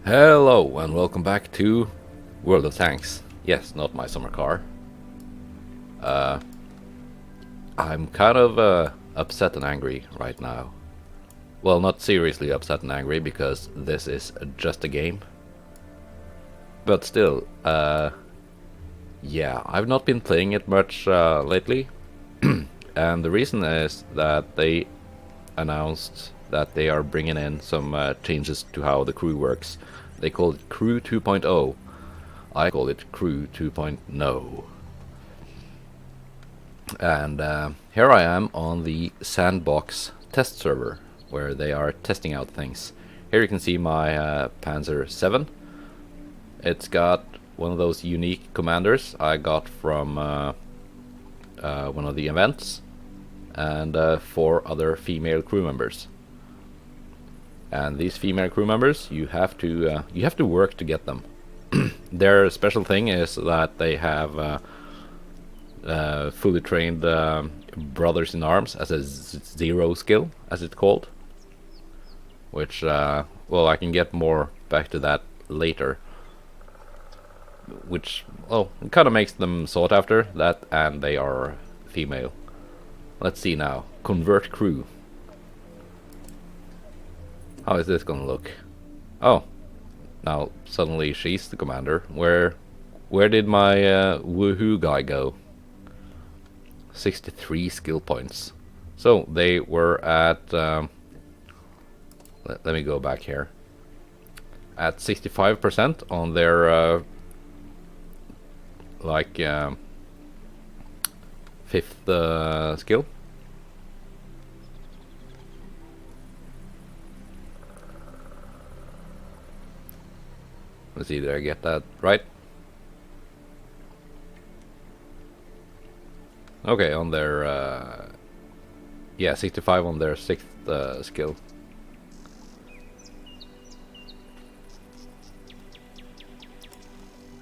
Hello and welcome back to World of Tanks. Yes, not my summer car. I'm kind of upset and angry right now. Well, not seriously upset and angry because this is just a game. But still, yeah, I've not been playing it much lately. And the reason is that they announced that they are bringing in some changes to how the crew works. They call it Crew 2.0. I call it Crew 2.0. And here I am on the Sandbox test server, where they are testing out things. Here you can see my Panzer 7. It's got one of those unique commanders I got from one of the events, and 4 other female crew members. And these female crew members, you have to work to get them. Their special thing is that they have fully trained brothers in arms as a 0 skill, as it's called. Which, well, I can get more back to that later. Which, well, it kind of makes them sought after, that, and they are female. Let's see now. Convert crew. How is this gonna look? Oh, now suddenly she's the commander. Where did my woohoo guy go? 63 skill points. So they were at let me go back here. At 65% on their like 5th skill. Let's see, did I get that right? Okay, on their yeah, 65 on their 6th skill.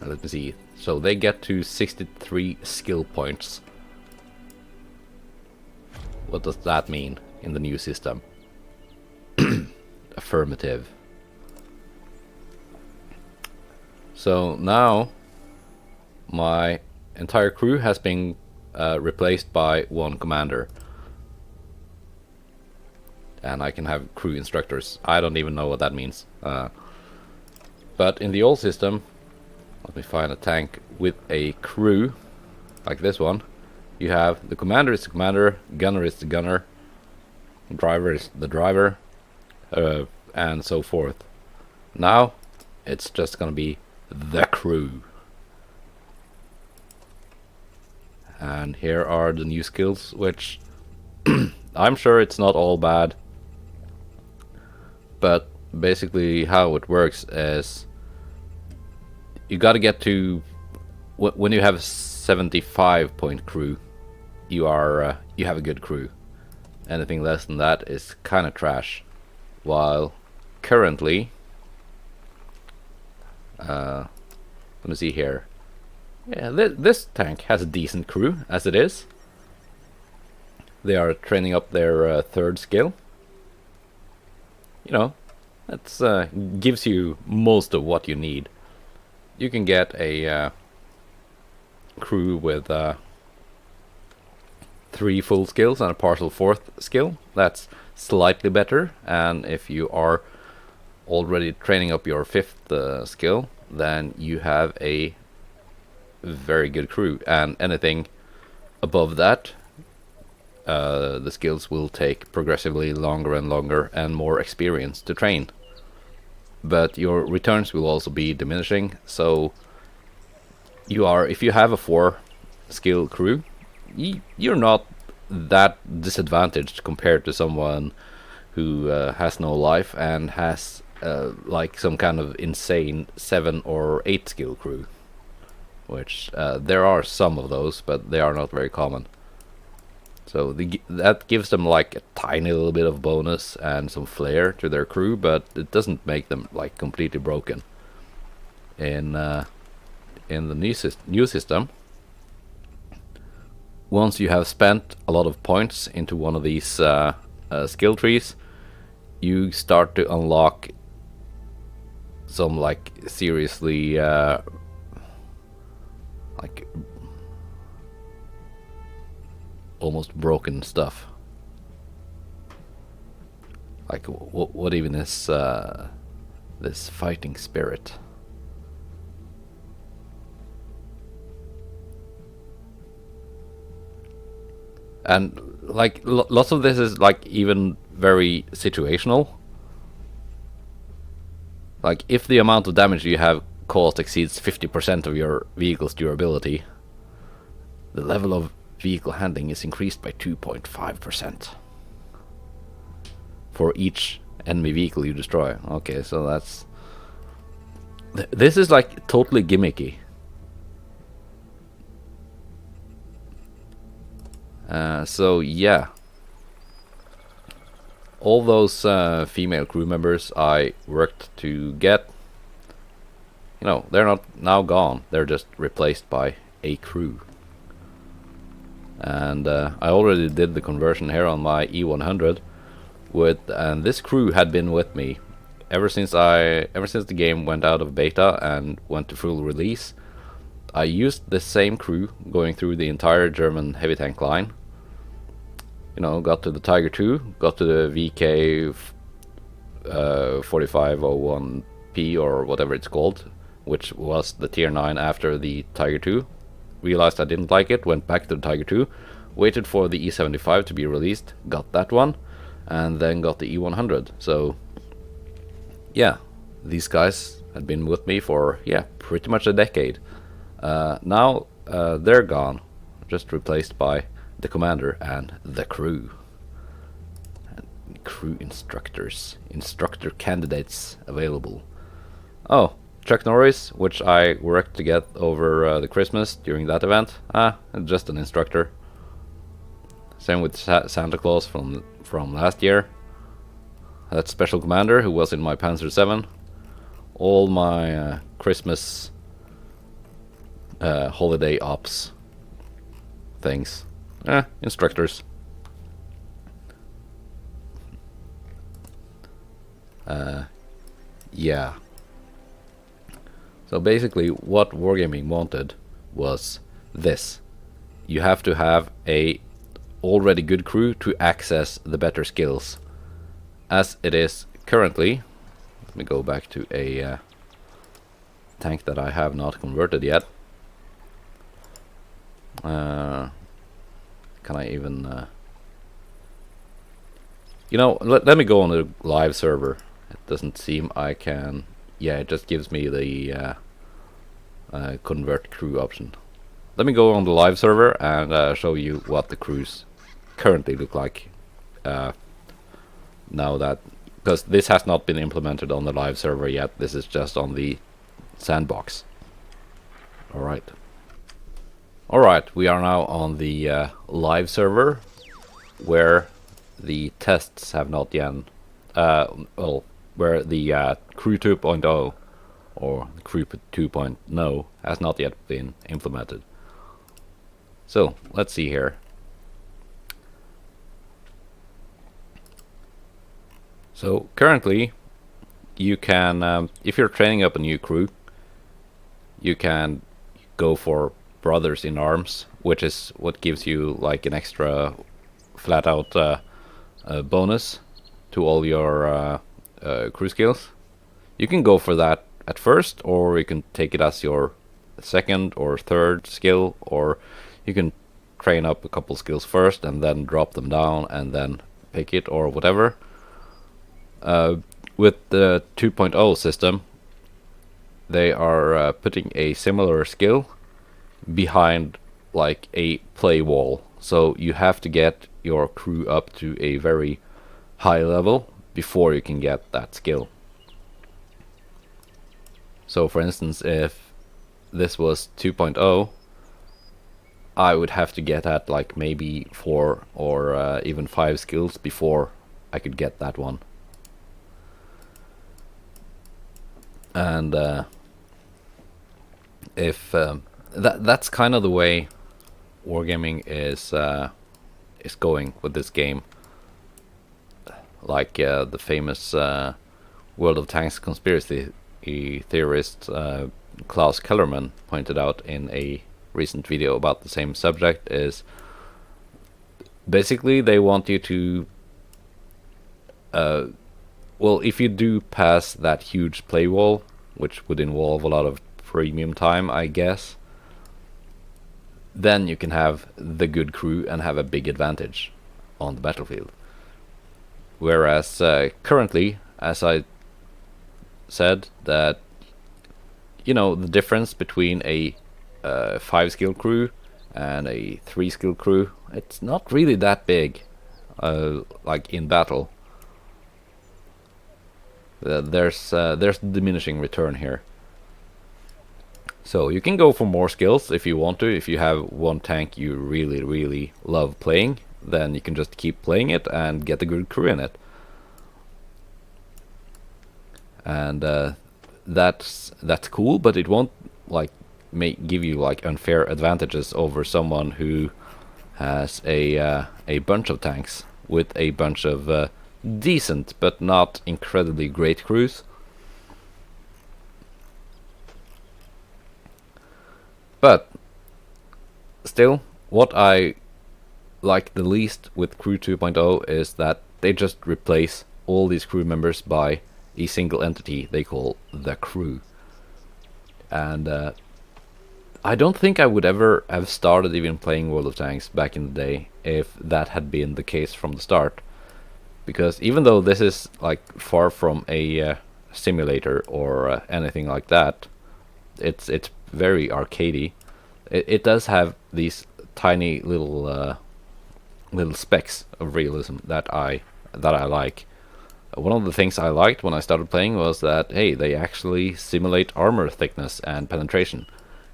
Let me see. So they get to 63 skill points. What does that mean in the new system? Affirmative. So now my entire crew has been replaced by 1 commander. And I can have crew instructors. I don't even know what that means. But in the old system, let me find a tank with a crew, like this one. You have the commander is the commander, gunner is the gunner, driver is the driver, and so forth. Now, it's just gonna be the crew. And here are the new skills, which I'm sure it's not all bad. But basically how it works is you gotta get to when you have a 75 point crew, you have a good crew. Anything less than that is kind of trash. While currently, let me see here. Yeah, this tank has a decent crew as it is. They are training up their 3rd skill. You know, that's gives you most of what you need. You can get a crew with 3 full skills and a partial 4th skill. That's slightly better. And if you are already training up your 5th skill, then you have a very good crew. And anything above that, the skills will take progressively longer and longer and more experience to train. But your returns will also be diminishing, so if you have a 4 skill crew, you're not that disadvantaged compared to someone who has no life and has like some kind of insane 7 or 8 skill crew, which there are some of those, but they are not very common. So that gives them like a tiny little bit of bonus and some flair to their crew, but it doesn't make them like completely broken. In the new system, once you have spent a lot of points into one of these skill trees, you start to unlock some like seriously like almost broken stuff. Like what even is this fighting spirit? And like lots of this is like even very situational. Like if the amount of damage you have caused exceeds 50% of your vehicle's durability, the level of vehicle handling is increased by 2.5% for each enemy vehicle you destroy. Okay, so that's... This is like totally gimmicky. So yeah, all those female crew members I worked to get, you know, they're not now gone. They're just replaced by a crew. And I already did the conversion here on my E100 and this crew had been with me ever since the game went out of beta and went to full release. I used the same crew going through the entire German heavy tank line. You know, got to the Tiger 2, got to the VK 4501P or whatever it's called, which was the tier 9 after the Tiger 2. Realized I didn't like it, went back to the Tiger 2, waited for the E75 to be released, got that one, and then got the E100. So yeah, these guys had been with me for, yeah, pretty much a decade. Now they're gone, just replaced by the commander and the crew. And crew instructors, instructor candidates available. Oh, Chuck Norris, which I worked to get over the Christmas during that event. Just an instructor. Same with Santa Claus from last year. That special commander who was in my Panzer 7. All my Christmas holiday ops things. Instructors. Yeah. So basically what Wargaming wanted was this. You have to have a already good crew to access the better skills. As it is currently, let me go back to a tank that I have not converted yet. Can I even... you know, let me go on the live server. It doesn't seem I can... Yeah, it just gives me the convert crew option. Let me go on the live server and show you what the crews currently look like. Now that... Because this has not been implemented on the live server yet. This is just on the sandbox. Alright. Alright, we are now on the live server, where the tests have not yet, well, where the Crew 2.0 or Crew 2.0 has not yet been implemented. So, let's see here. So, currently, you can, if you're training up a new crew, you can go for Brothers in Arms, which is what gives you like an extra flat out bonus to all your crew skills. You can go for that at first, or you can take it as your second or third skill, or you can train up a couple skills first and then drop them down and then pick it or whatever. With the 2.0 system, they are putting a similar skill behind like a play wall, so you have to get your crew up to a very high level before you can get that skill. So for instance, if this was 2.0, I would have to get at like maybe 4 or even 5 skills before I could get that one. And if that's kind of the way Wargaming is going with this game. Like the famous World of Tanks conspiracy theorist, Klaus Kellerman, pointed out in a recent video about the same subject, is basically they want you to well, if you do pass that huge play wall, which would involve a lot of premium time, I guess, then you can have the good crew and have a big advantage on the battlefield. Whereas currently, as I said, that the difference between a 5-skill crew and a 3-skill crew, it's not really that big, like in battle. There's diminishing return here. So you can go for more skills if you want to. If you have one tank you really, really love playing, then you can just keep playing it and get a good crew in it. And that's cool, but it won't like give you like unfair advantages over someone who has a bunch of tanks with a bunch of decent but not incredibly great crews. But still, what I like the least with Crew 2.0 is that they just replace all these crew members by a single entity they call the crew. And I don't think I would ever have started even playing World of Tanks back in the day if that had been the case from the start. Because even though this is like far from a simulator or anything like that, it's very arcadey. It does have these tiny little specks of realism that I like. One of the things I liked when I started playing was that, hey, they actually simulate armor thickness and penetration.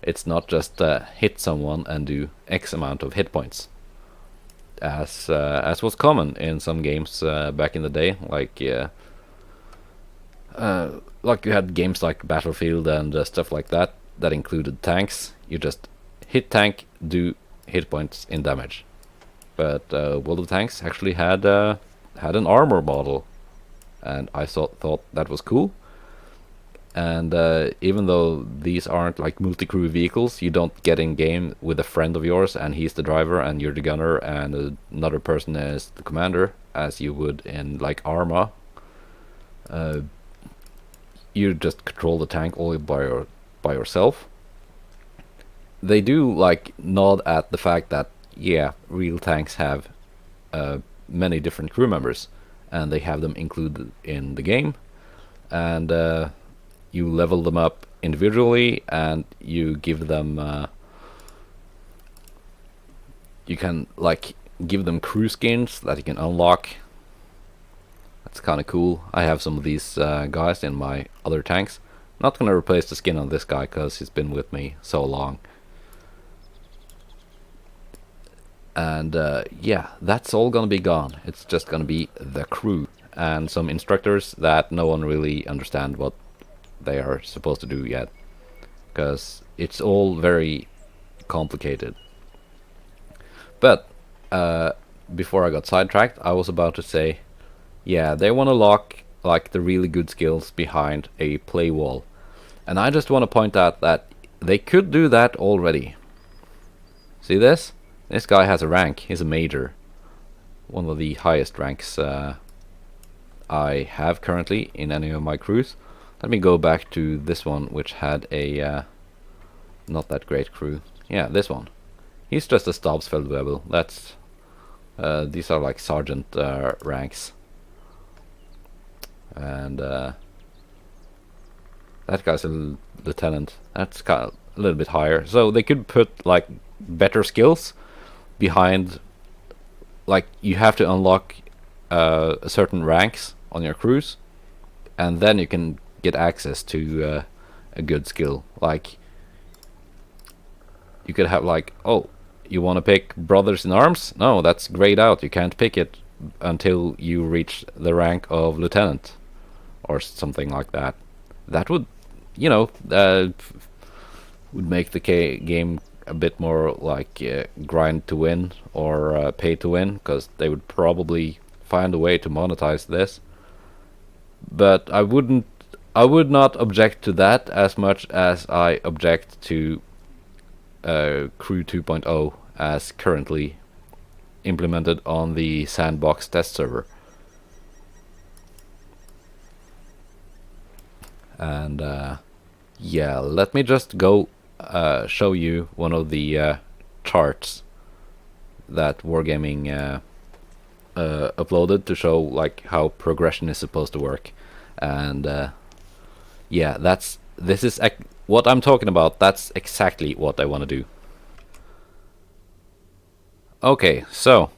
It's not just hit someone and do X amount of hit points, as was common in some games back in the day, like you had games like Battlefield and stuff like that included tanks. You just hit tank, do hit points in damage. But World of Tanks actually had an armor model, and I thought that was cool. And even though these aren't like multi-crew vehicles, you don't get in game with a friend of yours and he's the driver and you're the gunner and another person is the commander, as you would in like Arma. You just control the tank all by yourself. They do like nod at the fact that, yeah, real tanks have many different crew members, and they have them included in the game, and you level them up individually, and you give them you can like give them crew skins that you can unlock. That's kind of cool. I have some of these guys in my other tanks. Not gonna replace the skin on this guy because he's been with me so long. And yeah, that's all gonna be gone. It's just gonna be the crew and some instructors that no one really understand what they are supposed to do yet, because it's all very complicated. But before I got sidetracked, I was about to say, yeah, they want to lock like the really good skills behind a play wall, and I just want to point out that they could do that already. See this? This guy has a rank. He's a major, one of the highest ranks I have currently in any of my crews. Let me go back to this one, which had a not that great crew. Yeah, this one. He's just a Stabsfeldwebel. That's these are like sergeant ranks, and that guy's a lieutenant. That's kind of a little bit higher. So they could put like better skills behind. Like you have to unlock certain ranks on your crews, and then you can get access to a good skill. Like you could have like, oh, you want to pick Brothers in Arms? No, that's grayed out. You can't pick it until you reach the rank of lieutenant or something like that. That would, would make the game a bit more like grind to win or pay to win, because they would probably find a way to monetize this. But I wouldn't I would not object to that as much as I object to Crew 2.0 as currently implemented on the sandbox test server. And yeah, let me just go show you one of the charts that Wargaming uploaded to show like how progression is supposed to work. And yeah, this is what I'm talking about. That's exactly what I want to do. Okay, so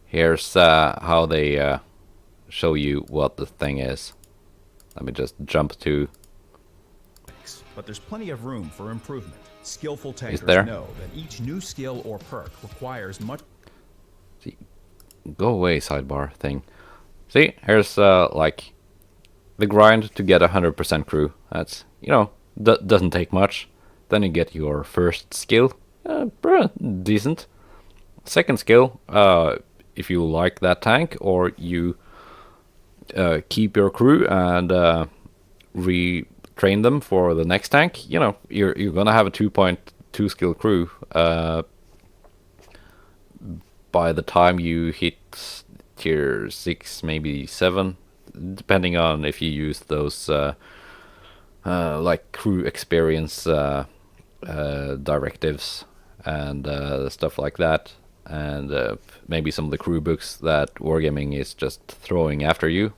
here's how they show you what the thing is. Let me just jump to. But there's plenty of room for improvement. Skillful tankers know that each new skill or perk requires much. See, go away, sidebar thing. See, here's like the grind to get 100% crew. That's, you know, doesn't take much. Then you get your first skill, decent. Second skill, if you like that tank, or you keep your crew and retrain them for the next tank, you know, you're gonna have a 2.2 skill crew by the time you hit tier 6, maybe 7, depending on if you use those like crew experience directives and stuff like that, and maybe some of the crew books that Wargaming is just throwing after you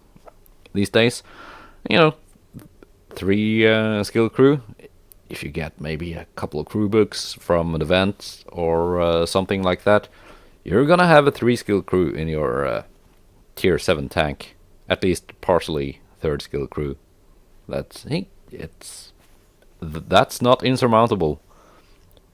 these days. You know, 3 skill crew. If you get maybe a couple of crew books from an event or something like that, you're gonna have a 3 skill crew in your tier 7 tank, at least partially 3rd skill crew. That's not insurmountable.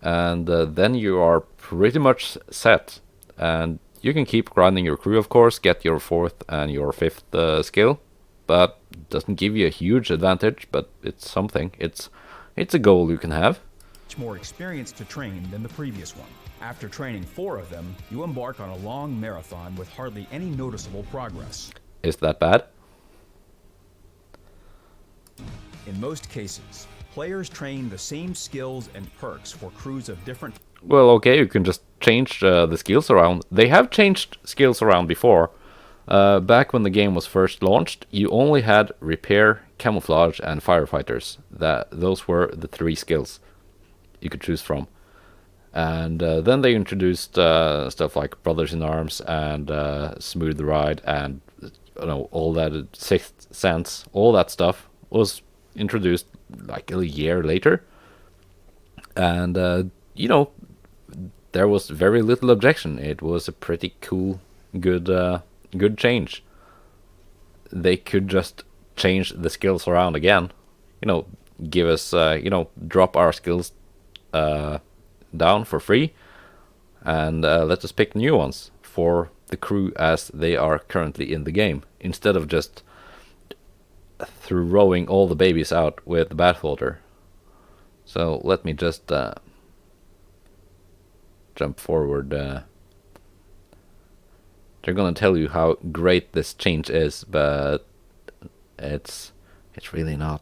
And then you are pretty much set, and you can keep grinding your crew, of course, get your 4th and your 5th skill, but it doesn't give you a huge advantage, but it's something. It's a goal you can have. Much more experience to train than the previous one. After training 4 of them, you embark on a long marathon with hardly any noticeable progress. Is that bad? In most cases, players train the same skills and perks for crews of different. Well, okay, you can just change the skills around. They have changed skills around before. Back when the game was first launched, you only had repair, camouflage, and firefighters. Those were the 3 skills you could choose from. And then they introduced stuff like Brothers in Arms and Smooth Ride and all that Sixth Sense. All that stuff was introduced like a year later, and there was very little objection. It was a pretty cool, good change. They could just change the skills around again, give us drop our skills down for free, and let us pick new ones for the crew as they are currently in the game, instead of just throwing all the babies out with the bathwater. So let me just jump forward. They're gonna tell you how great this change is, but it's really not.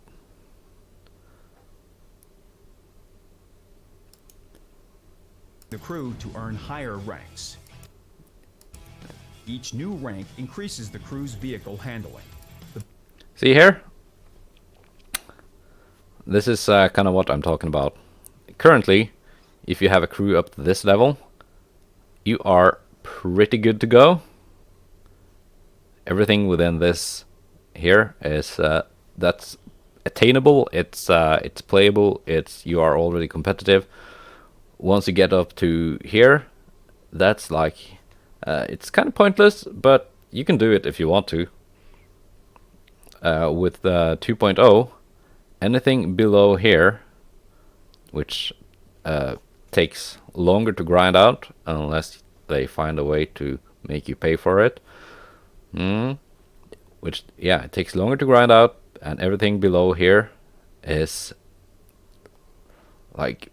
The crew to earn higher ranks. Each new rank increases the crew's vehicle handling. See here? This is kind of what I'm talking about. Currently, if you have a crew up to this level, you are pretty good to go. Everything within this here is that's attainable. It's playable. You are already competitive. Once you get up to here, that's like it's kind of pointless, but you can do it if you want to. With 2.0, anything below here, which takes longer to grind out unless they find a way to make you pay for it. Which, yeah, it takes longer to grind out, and everything below here is like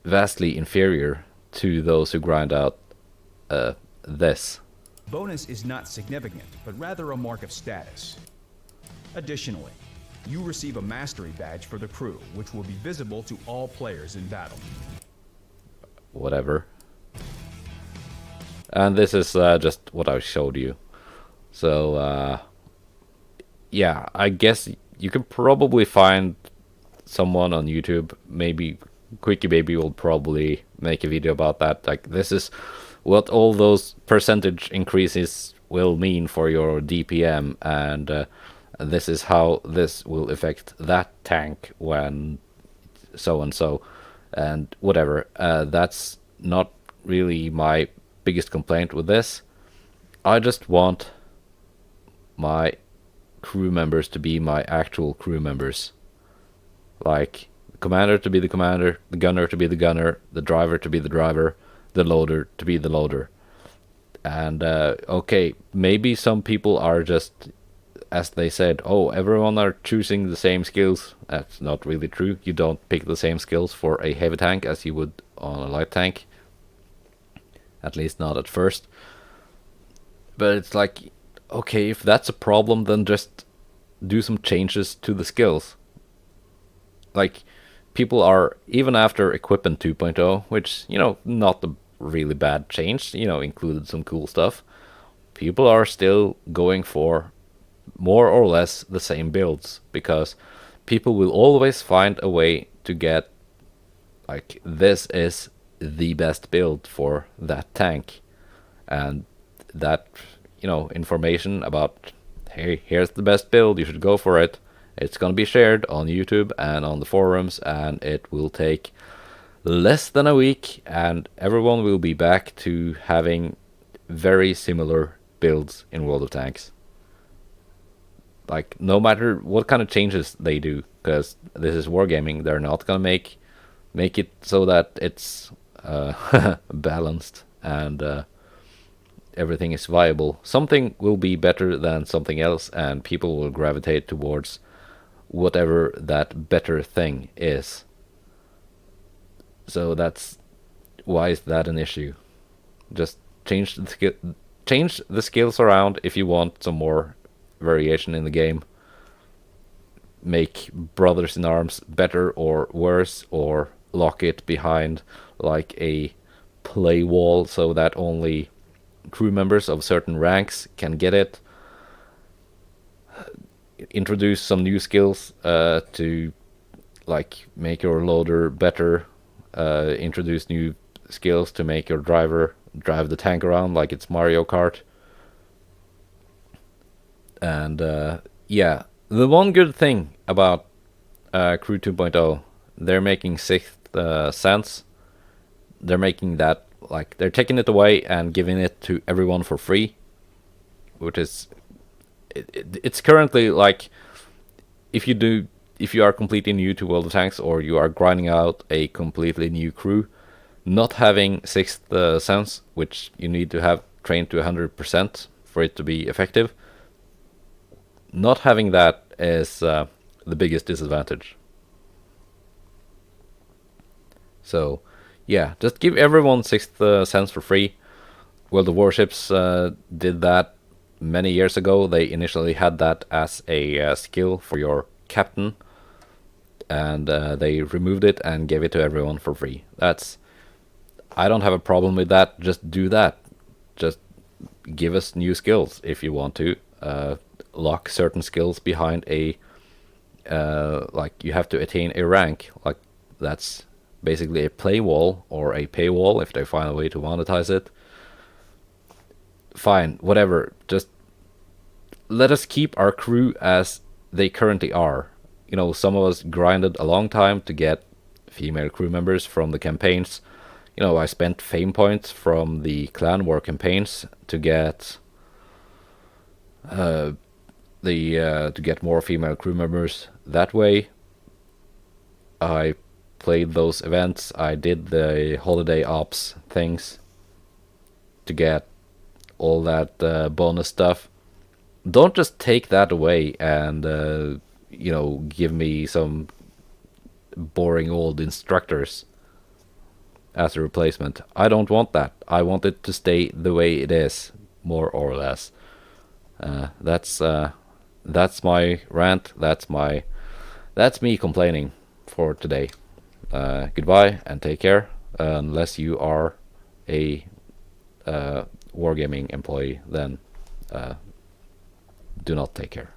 vastly inferior to those who grind out this. Bonus is not significant, but rather a mark of status. Additionally, you receive a mastery badge for the crew, which will be visible to all players in battle. Whatever. And this is just what I showed you. So, yeah, I guess you could probably find someone on YouTube. Maybe Quickybaby will probably make a video about that. Like, this is what all those percentage increases will mean for your DPM, and this is how this will affect that tank when so and so, and whatever. That's not really my biggest complaint with this. I just want my crew members to be my actual crew members. Like, the commander to be the commander, the gunner to be the gunner, the driver to be the driver, the loader to be the loader. And okay, maybe some people are just, as they said, oh, everyone are choosing the same skills. That's not really true. You don't pick the same skills for a heavy tank as you would on a light tank. At least not at first. But it's like, okay, if that's a problem, then just do some changes to the skills. Like, people are, even after Equipment 2.0, which, not a really bad change, included some cool stuff, people are still going for more or less the same builds, because people will always find a way to get, like, this is the best build for that tank, and that information about, hey, here's the best build, you should go for it. It's gonna be shared on YouTube and on the forums, and it will take less than a week, and everyone will be back to having very similar builds in World of Tanks. Like, no matter what kind of changes they do, because this is wargaming, they're not gonna make it so that it's balanced and everything is viable. Something will be better than something else, and people will gravitate towards whatever that better thing is. So that's why is that an issue? Just change the skills around if you want some more variation in the game. Make Brothers in Arms better or worse, or lock it behind like a play wall so that only crew members of certain ranks can get it. Introduce some new skills to, like, make your loader better. Introduce new skills to make your driver drive the tank around like it's Mario Kart. And yeah, the one good thing about Crew 2.0, they're making Sixth Sense. They're making that, like, they're taking it away and giving it to everyone for free, which is it's currently like, if you are completely new to World of Tanks, or you are grinding out a completely new crew, not having Sixth Sense, which you need to have trained to 100% for it to be effective, not having that is the biggest disadvantage. So yeah, just give everyone Sixth Sense for free. World of Warships did that many years ago. They initially had that as a skill for your captain, and they removed it and gave it to everyone for free. I don't have a problem with that. Just do that. Just give us new skills if you want to. Lock certain skills behind a like, you have to attain a rank. Like, that's basically a play wall or a paywall if they find a way to monetize it. Fine, whatever. Just let us keep our crew as they currently are. Some of us grinded a long time to get female crew members from the campaigns. I spent fame points from the clan war campaigns to get to get more female crew members that way. I played those events. I did the holiday ops things to get all that bonus stuff. Don't just take that away and give me some boring old instructors as a replacement. I don't want that. I want it to stay the way it is. more or less. That's my rant. That's me complaining for today. Goodbye and take care. Unless you are a wargaming employee, then do not take care.